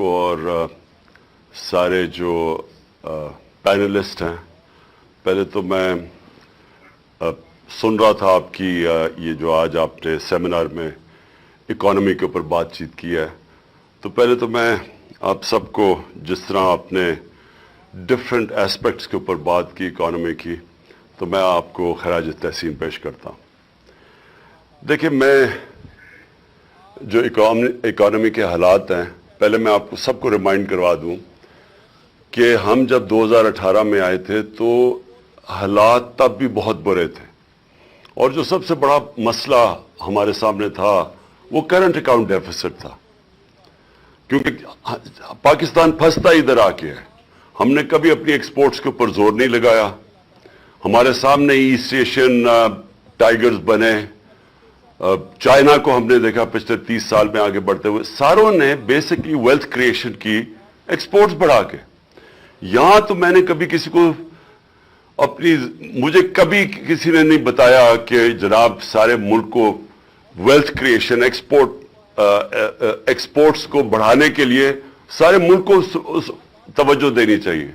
کو اور سارے جو پینلسٹ ہیں. پہلے تو میں سن رہا تھا آپ کی یہ جو آج آپ نے سیمینار میں اکانومی کے اوپر بات چیت کی ہے. تو پہلے تو میں آپ سب کو جس طرح آپ نے ڈفرینٹ ایسپیکٹس کے اوپر بات کی اکانومی کی, تو میں آپ کو خراج تحسین پیش کرتا ہوں. دیکھیں, میں جو اکانومی کے حالات ہیں, پہلے میں آپ کو سب کو ریمائنڈ کروا دوں کہ ہم جب 2018 میں آئے تھے تو حالات تب بھی بہت برے تھے, اور جو سب سے بڑا مسئلہ ہمارے سامنے تھا وہ کرنٹ اکاؤنٹ ڈیفیسٹ تھا, کیونکہ پاکستان پھنستا ادھر آ کے ہے. ہم نے کبھی اپنی ایکسپورٹس کے اوپر زور نہیں لگایا. ہمارے سامنے ایسٹ ایشین ٹائیگرز بنے, چائنا کو ہم نے دیکھا پچھلے 30 سال میں آگے بڑھتے ہوئے. ساروں نے بیسکلی ویلتھ کریشن کی ایکسپورٹس بڑھا کے. یہاں تو میں نے کبھی کسی کو مجھے کبھی کسی نے نہیں بتایا کہ جناب سارے ملک کو ویلتھ کریشن ایکسپورٹس کو بڑھانے کے لیے سارے ملک کو توجہ دینی چاہیے,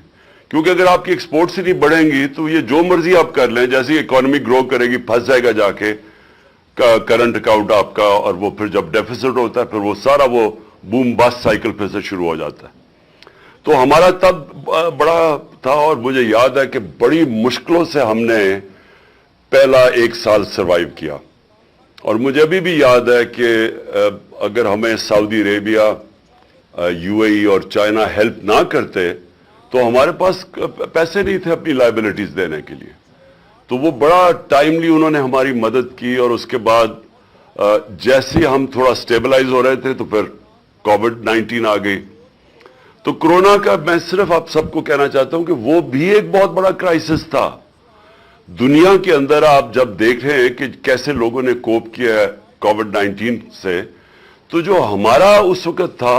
کیونکہ اگر آپ کی ایکسپورٹس ہی نہیں بڑھیں گی تو یہ جو مرضی آپ کر لیں, جیسے اکانومی گرو کرے گی پھنس جائے گا جا کے کرنٹ اکاؤنٹ آپ کا, اور وہ پھر جب ڈیفیسٹ ہوتا ہے پھر وہ سارا وہ بوم باسٹ سائیکل پھر سے شروع ہو جاتا ہے. تو ہمارا تب بڑا تھا, اور مجھے یاد ہے کہ بڑی مشکلوں سے ہم نے پہلا 1 سال سروائیو کیا. اور مجھے ابھی بھی یاد ہے کہ اگر ہمیں سعودی عربیہ, UAE اور چائنا ہیلپ نہ کرتے تو ہمارے پاس پیسے نہیں تھے اپنی لائبلٹیز دینے کے لیے. تو وہ بڑا ٹائملی انہوں نے ہماری مدد کی, اور اس کے بعد جیسے ہم تھوڑا سٹیبلائز ہو رہے تھے تو پھر کووڈ-19 آ گئی. تو کرونا کا میں صرف آپ سب کو کہنا چاہتا ہوں کہ وہ بھی ایک بہت بڑا کرائسس تھا دنیا کے اندر. آپ جب دیکھ رہے ہیں کہ کیسے لوگوں نے کوپ کیا ہے کووڈ-19 سے, تو جو ہمارا اس وقت تھا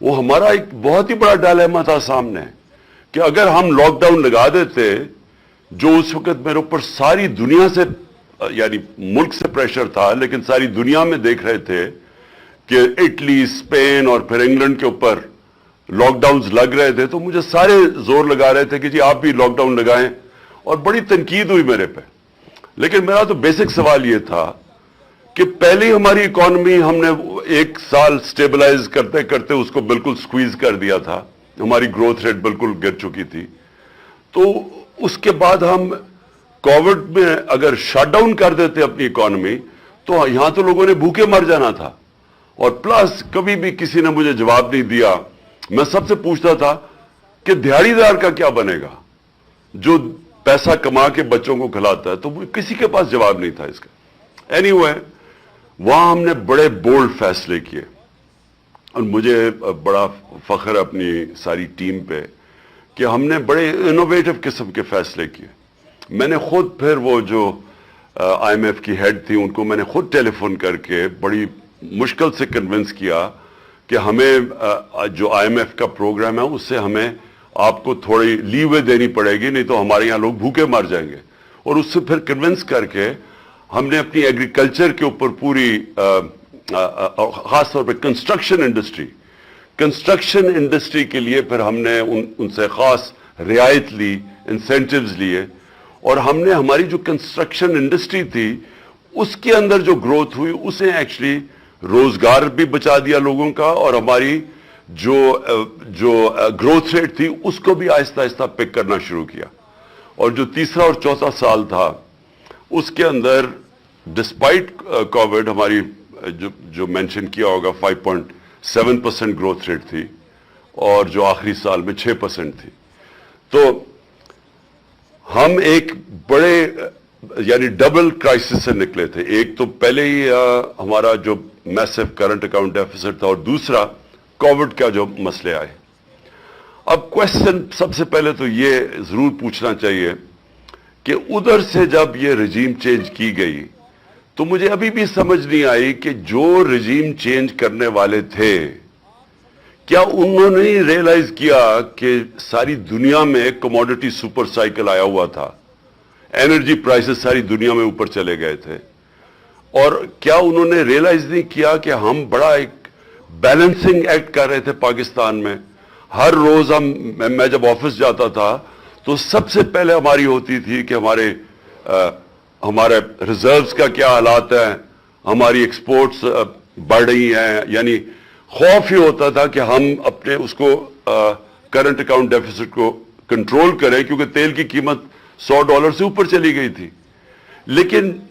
وہ ہمارا ایک بہت ہی بڑا ڈائلیما تھا سامنے, کہ اگر ہم لاک ڈاؤن لگا دیتے, جو اس وقت میرے اوپر ساری دنیا سے, یعنی ملک سے پریشر تھا, لیکن ساری دنیا میں دیکھ رہے تھے کہ اٹلی, اسپین اور پھر انگلینڈ کے اوپر لاک ڈاؤنز لگ رہے تھے, تو مجھے سارے زور لگا رہے تھے کہ جی آپ بھی لاک ڈاؤن لگائیں, اور بڑی تنقید ہوئی میرے پہ. لیکن میرا تو بیسک سوال یہ تھا کہ پہلے ہماری اکانومی ہم نے 1 سال سٹیبلائز کرتے کرتے اس کو بالکل سکویز کر دیا تھا, ہماری گروتھ ریٹ بالکل گر چکی تھی. تو اس کے بعد ہم کووڈ میں اگر شٹ ڈاؤن کر دیتے اپنی اکانومی, تو یہاں تو لوگوں نے بھوکے مر جانا تھا. اور پلس کبھی بھی کسی نے مجھے جواب نہیں دیا. میں سب سے پوچھتا تھا کہ دیہڑی دار کا کیا بنے گا جو پیسہ کما کے بچوں کو کھلاتا ہے, تو کسی کے پاس جواب نہیں تھا اس کا. Anyway, وہاں ہم نے بڑے بولڈ فیصلے کیے, اور مجھے بڑا فخر ہے اپنی ساری ٹیم پہ کہ ہم نے بڑے انوویٹو قسم کے فیصلے کیے. میں نے خود پھر وہ جو IMF کی ہیڈ تھی ان کو میں نے خود ٹیلی فون کر کے بڑی مشکل سے کنونس کیا کہ ہمیں جو IMF کا پروگرام ہے اس سے ہمیں آپ کو تھوڑی لیوے دینی پڑے گی, نہیں تو ہمارے یہاں لوگ بھوکے مر جائیں گے. اور اس سے پھر کنونس کر کے ہم نے اپنی ایگریکلچر کے اوپر پوری, خاص طور پہ کنسٹرکشن انڈسٹری کے لیے پھر ہم نے ان سے خاص رعایت لی, انسینٹیوز لیے, اور ہم نے ہماری جو کنسٹرکشن انڈسٹری تھی اس کے اندر جو گروتھ ہوئی اسے ایکچولی روزگار بھی بچا دیا لوگوں کا, اور ہماری جو گروتھ ریٹ تھی اس کو بھی آہستہ آہستہ پک کرنا شروع کیا. اور جو تیسرا اور چوتھا سال تھا اس کے اندر ڈسپائٹ کووڈ ہماری جو مینشن کیا ہوگا 5.7% گروتھ ریٹ تھی, اور جو آخری سال میں 6% تھی. تو ہم ایک بڑے یعنی ڈبل کرائسس سے نکلے تھے. ایک تو پہلے ہی ہمارا جو میسو کرنٹ اکاؤنٹ ڈیفیسٹ تھا, اور دوسرا کووڈ کا جو مسئلے آئے. اب کوشچن سب سے پہلے تو یہ ضرور پوچھنا چاہیے کہ ادھر سے جب یہ رجیم چینج کی گئی تو مجھے ابھی بھی سمجھ نہیں آئی کہ جو رجیم چینج کرنے والے تھے کیا انہوں نے ریئلائز کیا کہ ساری دنیا میں کموڈٹی سپر سائیکل آیا ہوا تھا, انرجی پرائسز ساری دنیا میں اوپر چلے گئے تھے, اور کیا انہوں نے ریئلائز نہیں کیا کہ ہم بڑا ایک बैलेंसिंग एक्ट कर रहे थे पाकिस्तान में। हर रोज मैं जब ऑफिस जाता था तो सबसे पहले हमारी होती थी कि हमारे रिजर्व्स का क्या हालात है, हमारी एक्सपोर्ट्स बढ़ रही हैं, यानी खौफ ही होता था कि हम अपने उसको करंट अकाउंट डेफिसिट को कंट्रोल करें, क्योंकि तेल की कीमत $100 से ऊपर चली गई थी। लेकिन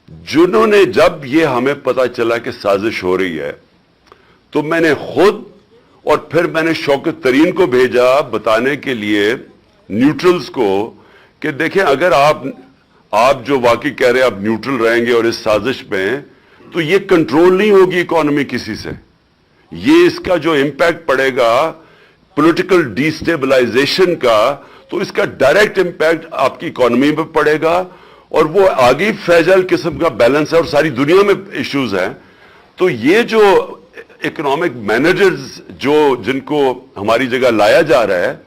जिन्होंने, जब ये हमें पता चला कि साजिश हो रही है, तो मैंने खुद और फिर मैंने शौकत तरीन को भेजा बताने के लिए, न्यूट्रल्स को, कि देखें अगर आप जो वाकई कह रहे हैं आप न्यूट्रल रहेंगे और इस साजिश में, तो ये कंट्रोल नहीं होगी इकोनॉमी किसी से। ये इसका जो इंपैक्ट पड़ेगा पॉलिटिकल डिस्टेबलाइजेशन का, तो इसका डायरेक्ट इंपैक्ट आपकी इकोनॉमी पे पड़ेगा और वो आगे फ्रेजाइल किस्म का बैलेंस है और सारी दुनिया में इश्यूज हैं। तो ये जो इकोनॉमिक मैनेजर्स जिनको हमारी जगह लाया जा रहा है,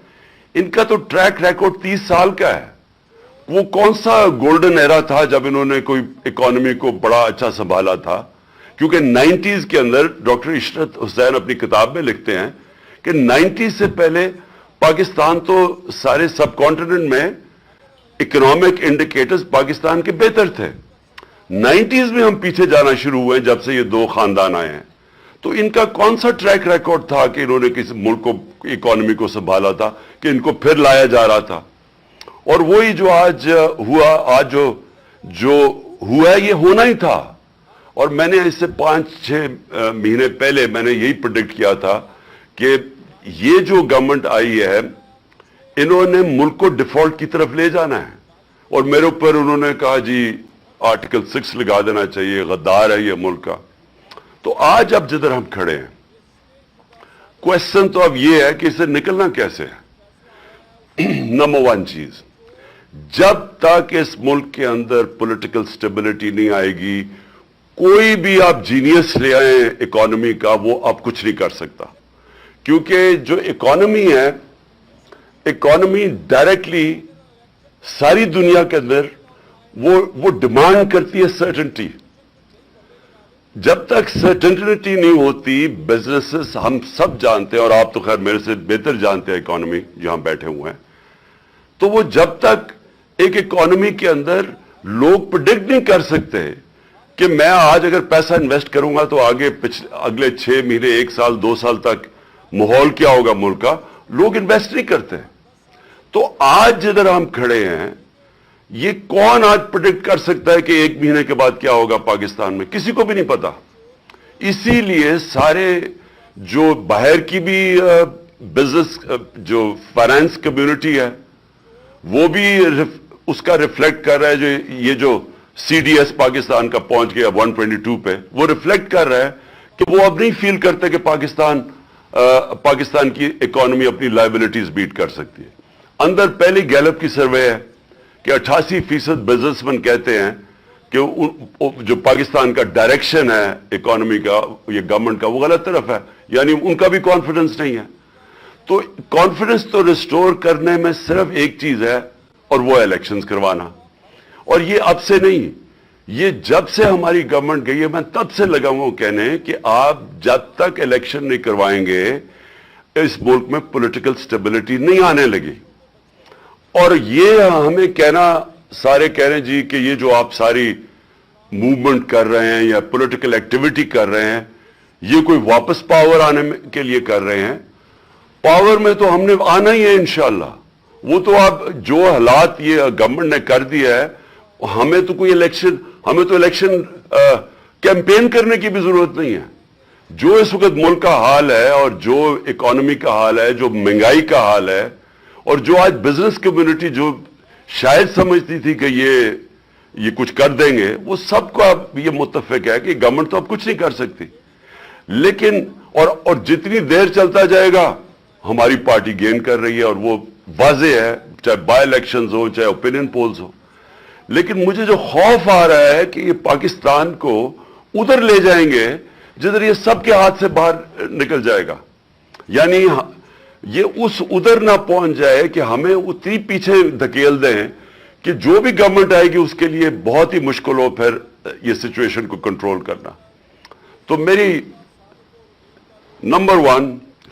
इनका तो ट्रैक रिकॉर्ड 30 साल का है। वो कौन सा गोल्डन एरा था जब इन्होंने कोई इकोनॉमी को बड़ा अच्छा संभाला था? क्योंकि 90s के अंदर डॉक्टर इशरत हुसैन अपनी किताब में लिखते हैं कि 90s से पहले पाकिस्तान तो सारे सब कॉन्टिनेंट में इकोनॉमिक इंडिकेटर्स पाकिस्तान के बेहतर थे। 90s में हम पीछे जाना शुरू हुए जब से ये दो खानदान आए हैं। तो इनका कौन सा ट्रैक रिकॉर्ड था कि इन्होंने किसी मुल्क को, इकोनॉमी को संभाला था, कि इनको फिर लाया जा रहा था? और वही जो आज हुआ, आज जो हुआ है, ये होना ही था। और मैंने इससे 5-6 महीने पहले मैंने यही प्रेडिक्ट किया था कि ये जो गवर्नमेंट आई है, इन्होंने मुल्क को डिफॉल्ट की तरफ ले जाना है। और मेरे ऊपर उन्होंने कहा जी आर्टिकल 6 लगा देना चाहिए, गद्दार है ये मुल्क का। तो आज अब जिधर हम खड़े हैं, क्वेश्चन तो अब ये है कि इससे निकलना कैसे है। नंबर 1 चीज, जब तक इस मुल्क के अंदर पॉलिटिकल स्टेबिलिटी नहीं आएगी, कोई भी आप जीनियस ले आए इकोनॉमी का, वो अब कुछ नहीं कर सकता। क्योंकि जो इकोनॉमी है, इकोनॉमी डायरेक्टली सारी दुनिया के अंदर वो डिमांड करती है सर्टेनिटी। जब तक सर्टेनिटी नहीं होती, बिजनेसेस, हम सब जानते हैं और आप तो खैर मेरे से बेहतर जानते हैं इकोनॉमी जहां बैठे हुए हैं, तो वो जब तक एक इकोनॉमी के अंदर लोग प्रेडिक्ट नहीं कर सकते कि मैं आज अगर पैसा इन्वेस्ट करूंगा तो आगे अगले 6 महीने, 1 साल, 2 साल तक माहौल क्या होगा मुल्क का, लोग इन्वेस्ट नहीं करते। तो आज जिधर हम खड़े हैं, ये कौन आज प्रेडिक्ट कर सकता है कि 1 महीने के बाद क्या होगा पाकिस्तान में? किसी को भी नहीं पता। इसीलिए सारे जो बाहर की भी बिजनेस, जो फाइनेंस कम्युनिटी है, वो भी उसका रिफ्लेक्ट कर रहा है। ये जो CDS पाकिस्तान का पहुंच गया 122 पे, वो रिफ्लेक्ट कर रहा है कि वो अब नहीं फील करते कि पाकिस्तान की इकोनॉमी अपनी लायबिलिटीज बीट कर सकती है। अंदर पहली गैलप की सर्वे है कि 88% बिजनेसमैन कहते हैं कि जो पाकिस्तान का डायरेक्शन है इकोनॉमी का, ये गवर्नमेंट का, वो गलत तरफ है, यानी उनका भी कॉन्फिडेंस नहीं है। तो कॉन्फिडेंस तो रिस्टोर करने में सिर्फ एक चीज है, और वो है इलेक्शंस करवाना। और ये अब से नहीं, ये जब से हमारी गवर्नमेंट गई है, मैं तब से लगा हूं कहने कि आप जब तक इलेक्शन नहीं करवाएंगे, इस मुल्क में पॉलिटिकल स्टेबिलिटी नहीं आने लगी। और ये हमें कहना, सारे कह रहे हैं जी कि ये जो आप सारी मूवमेंट कर रहे हैं या पॉलिटिकल एक्टिविटी कर रहे हैं, ये कोई वापस पावर आने के लिए कर रहे हैं। पावर में तो हमने आना ही है इंशाल्लाह। वो तो आप जो हालात ये गवर्नमेंट ने कर दिया है, हमें तो इलेक्शन कैंपेन करने की भी जरूरत नहीं है। जो इस वक्त मुल्क का हाल है और जो इकोनॉमी का हाल है, जो महंगाई का हाल है, और जो आज बिजनेस कम्युनिटी जो शायद समझती थी कि ये कुछ कर देंगे, वो सबको अब ये मुत्तफिक है कि गवर्नमेंट तो अब कुछ नहीं कर सकती। लेकिन और जितनी देर चलता जाएगा, हमारी पार्टी गेन कर रही है और वो वाजे है, चाहे बाय इलेक्शंस हो, चाहे ओपिनियन पोल्स हो। लेकिन मुझे जो खौफ आ रहा है कि ये पाकिस्तान को उधर ले जाएंगे जिधर ये सबके हाथ से बाहर निकल जाएगा, यानी ये उस उधर ना पहुंच जाए कि हमें उतनी पीछे धकेल दें कि जो भी गवर्नमेंट आएगी उसके लिए बहुत ही मुश्किल हो फिर ये सिचुएशन को कंट्रोल करना। तो number 1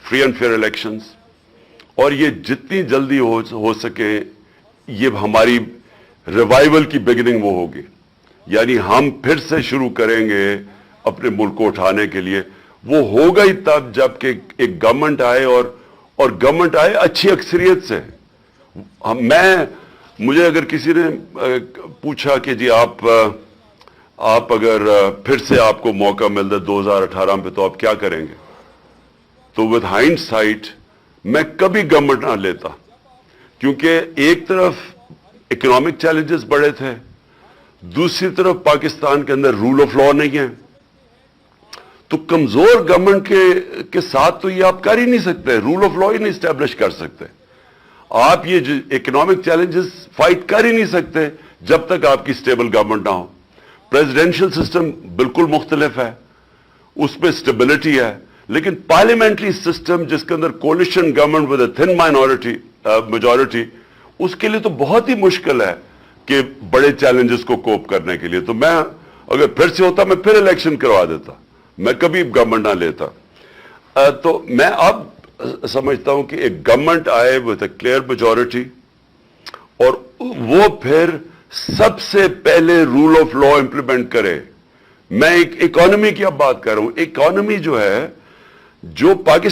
free and fair elections, और ये जितनी जल्दी हो सके ये हमारी रिवाइवल की बिगिनिंग वो होगी, यानी हम फिर से शुरू करेंगे अपने मुल्क को उठाने के लिए। वो होगा ही तब जबकि एक गवर्नमेंट आए और गवर्नमेंट आए अच्छी अक्सरियत से। मुझे अगर किसी ने पूछा कि जी आप अगर फिर से आपको मौका मिलता 2018 में तो आप क्या करेंगे, तो विद हाइंडसाइट मैं कभी गवर्नमेंट ना लेता, क्योंकि एक तरफ इकोनॉमिक चैलेंजेस बड़े थे, दूसरी तरफ पाकिस्तान के अंदर रूल ऑफ लॉ नहीं है। तो कमजोर गवर्नमेंट के साथ तो ये आप कर ही नहीं सकते, रूल ऑफ लॉ ही नहीं स्टैब्लिश कर सकते, आप ये इकोनॉमिक चैलेंजेस फाइट कर ही नहीं सकते जब तक आपकी स्टेबल गवर्नमेंट ना हो। प्रेसिडेंशियल सिस्टम बिल्कुल मुख्तलिफ है, उसमें स्टेबिलिटी है, लेकिन पार्लियामेंट्री सिस्टम जिसके अंदर coalition government with a thin minority majority, उसके लिए तो बहुत ही मुश्किल है कि बड़े चैलेंजेस को कोप करने के लिए। तो मैं अगर फिर से होता मैं फिर इलेक्शन करवा देता, मैं कभी गवर्नमेंट ना लेता। तो मैं अब समझता हूं कि एक गवर्नमेंट आए विद अ क्लियर मेजॉरिटी और वो फिर सबसे पहले रूल ऑफ लॉ इंप्लीमेंट करे। मैं एक इकोनॉमी की अब बात कर रहा हूं, इकोनॉमी जो है जो पाकिस्तान